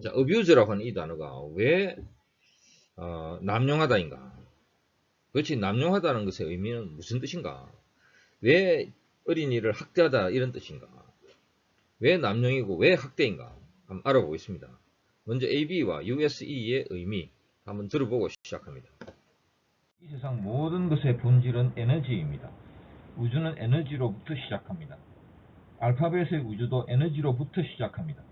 자, abuse라고 하는 이 단어가 왜 남용하다인가? 그렇지, 남용하다는 것의 의미는 무슨 뜻인가? 왜 어린이를 학대하다 이런 뜻인가? 왜 남용이고 왜 학대인가? 한번 알아보겠습니다. 먼저 AB와 USE의 의미 한번 들어보고 시작합니다. 이 세상 모든 것의 본질은 에너지입니다. 우주는 에너지로부터 시작합니다. 알파벳의 우주도 에너지로부터 시작합니다.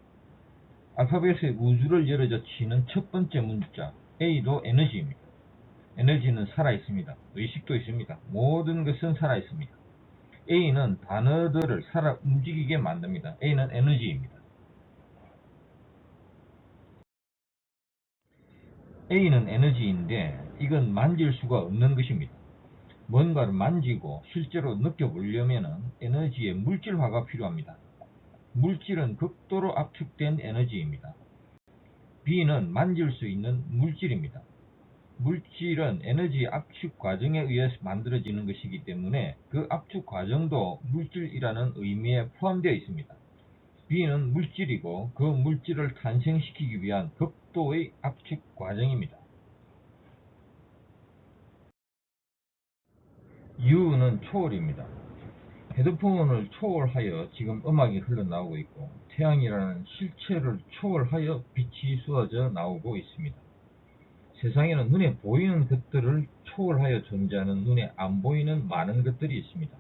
알파벳의 우주를 열어젖히는 첫 번째 문자 A도 에너지입니다. 에너지는 살아있습니다. 의식도 있습니다. 모든 것은 살아있습니다. A는 단어들을 살아 움직이게 만듭니다. A는 에너지입니다. A는 에너지인데 이건 만질 수가 없는 것입니다. 뭔가를 만지고 실제로 느껴보려면 에너지의 물질화가 필요합니다. 물질은 극도로 압축된 에너지입니다. B는 만질 수 있는 물질입니다. 물질은 에너지 압축 과정에 의해서 만들어지는 것이기 때문에 그 압축 과정도 물질이라는 의미에 포함되어 있습니다. B는 물질이고 그 물질을 탄생시키기 위한 극도의 압축 과정입니다. U는 초월입니다. 헤드폰을 초월하여 지금 음악이 흘러나오고 있고 태양이라는 실체를 초월하여 빛이 쏟아져 나오고 있습니다. 세상에는 눈에 보이는 것들을 초월하여 존재하는 눈에 안 보이는 많은 것들이 있습니다.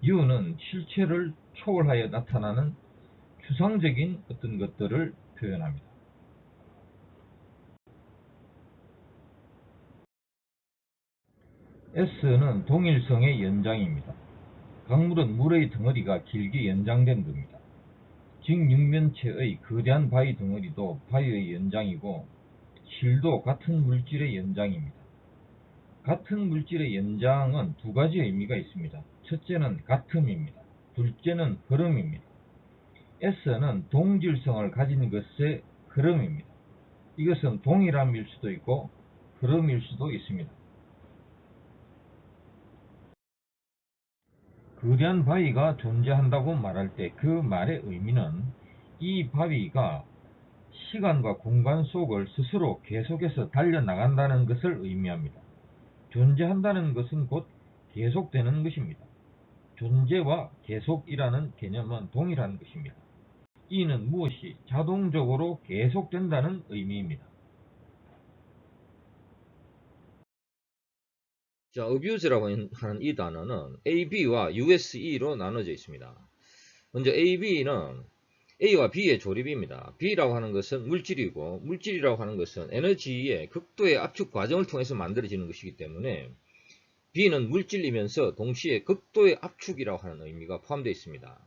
U는 실체를 초월하여 나타나는 추상적인 어떤 것들을 표현합니다. S는 동일성의 연장입니다. 강물은 물의 덩어리가 길게 연장된 겁니다. 직육면체의 거대한 바위 덩어리도 바위의 연장이고 실도 같은 물질의 연장입니다. 같은 물질의 연장은 두 가지 의미가 있습니다. 첫째는 같음입니다. 둘째는 흐름입니다. S는 동질성을 가진 것의 흐름입니다. 이것은 동일함일 수도 있고 흐름일 수도 있습니다. 거대한 바위가 존재한다고 말할 때 그 말의 의미는 이 바위가 시간과 공간 속을 스스로 계속해서 달려나간다는 것을 의미합니다. 존재한다는 것은 곧 계속되는 것입니다. 존재와 계속이라는 개념은 동일한 것입니다. 이는 무엇이 자동적으로 계속된다는 의미입니다. 자, abuse라고 하는 이 단어는 AB와 USE로 나눠져 있습니다. 먼저 AB는 A와 B의 조립입니다. B라고 하는 것은 물질이고 물질이라고 하는 것은 에너지의 극도의 압축 과정을 통해서 만들어지는 것이기 때문에 B는 물질이면서 동시에 극도의 압축이라고 하는 의미가 포함되어 있습니다.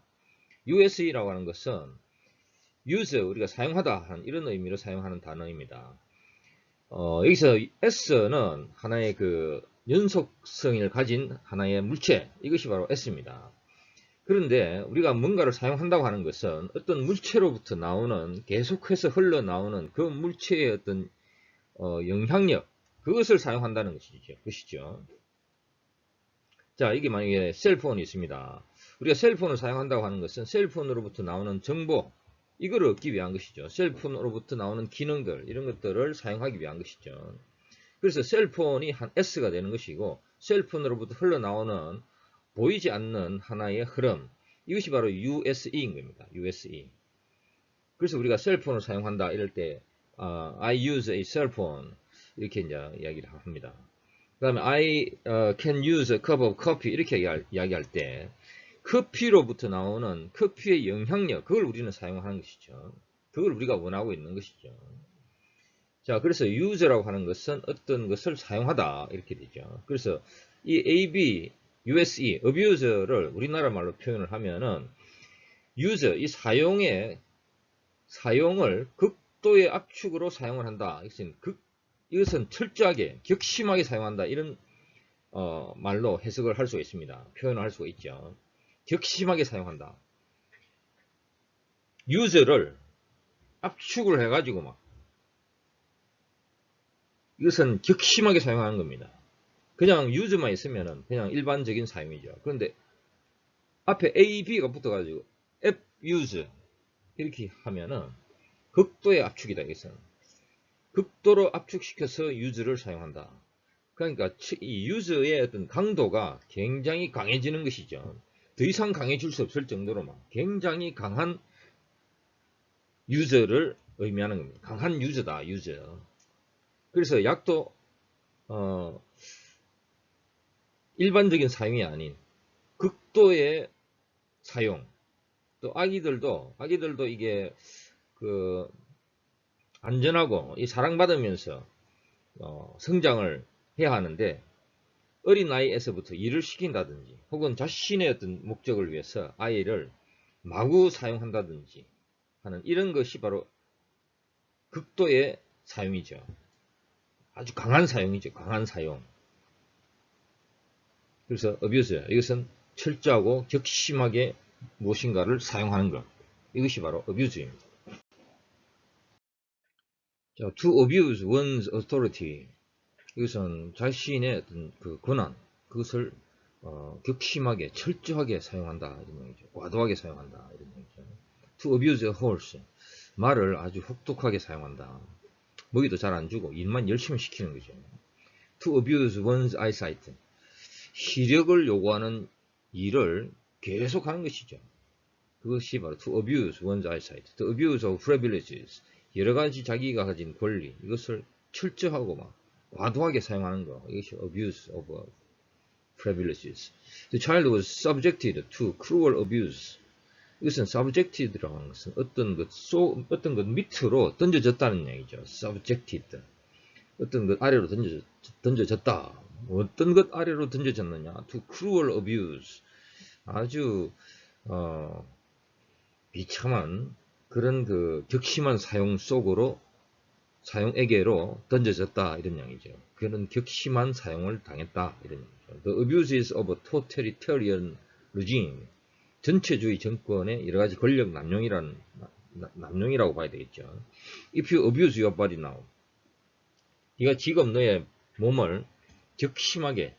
USE라고 하는 것은 use, 우리가 사용하다 하는 이런 의미로 사용하는 단어입니다. 여기서 S는 하나의 그 연속성을 가진 하나의 물체, 이것이 바로 S입니다. 그런데 우리가 뭔가를 사용한다고 하는 것은 어떤 물체로부터 나오는, 계속해서 흘러나오는 그 물체의 어떤 영향력, 그것을 사용한다는 것이죠. 자, 이게 만약에 셀폰이 있습니다. 우리가 셀폰을 사용한다고 하는 것은 셀폰으로부터 나오는 정보, 이걸 얻기 위한 것이죠. 셀폰으로부터 나오는 기능들, 이런 것들을 사용하기 위한 것이죠. 그래서 셀폰이 한 S가 되는 것이고, 셀폰으로부터 흘러나오는 보이지 않는 하나의 흐름, 이것이 바로 USE인 겁니다. USE. 그래서 우리가 셀폰을 사용한다 이럴 때 I use a cell phone 이렇게 이제 이야기를 합니다. 그 다음에 I can use a cup of coffee 이렇게 이야기할 때 커피로부터 나오는 커피의 영향력, 그걸 우리는 사용하는 것이죠. 그걸 우리가 원하고 있는 것이죠. 자, 그래서 use라고 하는 것은 어떤 것을 사용하다 이렇게 되죠. 그래서 이 AB, USE, abuse를 우리나라 말로 표현을 하면은 use, 이 사용을 극도의 압축으로 사용을 한다. 이것은 철저하게, 격심하게 사용한다. 이런 말로 해석을 할 수가 있습니다. 표현을 할 수가 있죠. 격심하게 사용한다. use를 압축을 해가지고 이것은 격심하게 사용하는 겁니다. 그냥 use만 있으면은 그냥 일반적인 사용이죠. 그런데 앞에 A, B가 붙어가지고 app use 이렇게 하면은 극도의 압축이다. 이것은 극도로 압축시켜서 유저를 사용한다. 그러니까 이 유저의 어떤 강도가 굉장히 강해지는 것이죠. 더 이상 강해질 수 없을 정도로 굉장히 강한 유저를 의미하는 겁니다. 강한 유저다, 유저. 그래서 약도 일반적인 사용이 아닌 극도의 사용. 또 아기들도 이게 그 안전하고 이 사랑받으면서 성장을 해야 하는데, 어린 나이에서부터 일을 시킨다든지 혹은 자신의 어떤 목적을 위해서 아이를 마구 사용한다든지 하는 이런 것이 바로 극도의 사용이죠. 아주 강한 사용이죠. 강한 사용. 그래서 abuse, 이것은 철저하고 격심하게 무엇인가를 사용하는 것. 이것이 바로 abuse입니다. 자, to abuse one's authority. 이것은 자신의 어떤 그 권한, 그것을 격심하게, 철저하게 사용한다. 이런 얘기죠. 과도하게 사용한다. 이런 얘기죠. To abuse a horse. 말을 아주 혹독하게 사용한다. 먹이도 잘 안 주고 일만 열심히 시키는 거죠. To abuse one's eyesight. 시력을 요구하는 일을 계속 하는 것이죠. 그것이 바로 to abuse one's eyesight. To abuse of privileges. 여러 가지 자기가 가진 권리, 이것을 철저하고 과도하게 사용하는 것. 이것이 abuse of privileges. The child was subjected to cruel abuse. 이것은 subjected라고 하는 것은 어떤 것 밑으로 던져졌다는 얘기죠. subjected. 어떤 것 아래로 던져졌다. 어떤 것 아래로 던져졌느냐. to cruel abuse. 아주 비참한 그런 그 격심한 사용 속으로, 사용에게로 던져졌다. 이런 양이죠. 그는 격심한 사용을 당했다. 이런 양이죠. The abuses of a totalitarian regime. 전체주의 정권의 여러 가지 권력 남용이라고 봐야 되겠죠. If you abuse your body now. 네가 지금 너의 몸을 격심하게,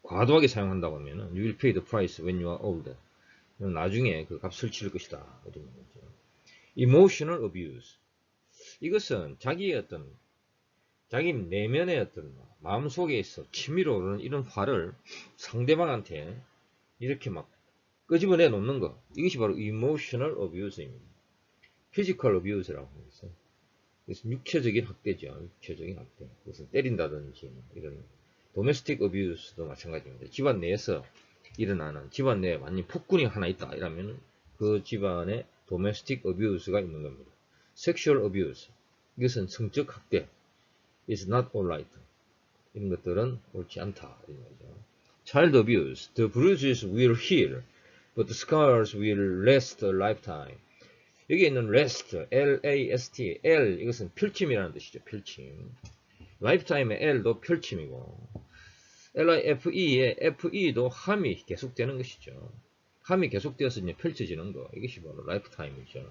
과도하게 사용한다고 하면 you will pay the price when you are older. 나중에 그 값을 치를 것이다. 이런 거죠. Emotional abuse. 이것은 자기 내면의 어떤 마음속에 있어 치밀어 오르는 이런 화를 상대방한테 이렇게 끄집어내 놓는 것. 이것이 바로 emotional abuse입니다. physical abuse라고 해서. 그래서 육체적인 학대죠. 육체적인 학대. 그래서 때린다든지 이런 domestic abuse도 마찬가지입니다. 집안 내에서 일어나는, 집안 내에 완전 폭군이 하나 있다 이러면 그 집안에 domestic abuse가 있는 겁니다. sexual abuse. 이것은 성적 학대. is not alright. 이런 것들은 옳지 않다. 이런 거죠. child abuse. The bruises will heal, but the scars will last a lifetime. 여기에 있는 rest, L-A-S-T, L, 이것은 펼침이라는 뜻이죠. 펼침. lifetime의 L도 펼침이고, L-I-F-E의 F-E도 함이 계속되는 것이죠. 함이 계속되어서 이제 펼쳐지는 거. 이것이 바로 lifetime이죠.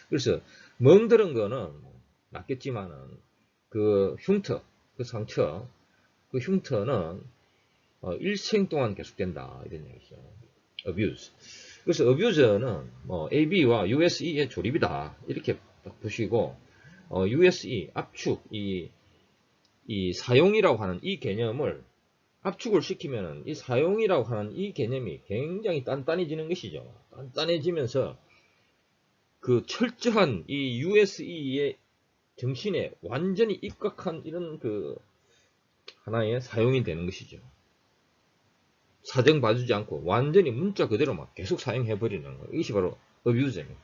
그래서 멍들은 거는 낫겠지만은 그 흉터, 그 상처, 그 흉터는 일생 동안 계속된다. 이런 얘기죠. abuse. 그래서 abuse는 AB와 USE의 조립이다. 이렇게 딱 보시고, USE, 압축, 이 사용이라고 하는 이 개념을 압축을 시키면은 이 사용이라고 하는 이 개념이 굉장히 단단해지는 것이죠. 단단해지면서 그 철저한 이 USE의 정신에 완전히 입각한 이런 그 하나의 사용이 되는 것이죠. 사정 봐주지 않고 완전히 문자 그대로 계속 사용해버리는 거. 이것이 바로 abuse입니다.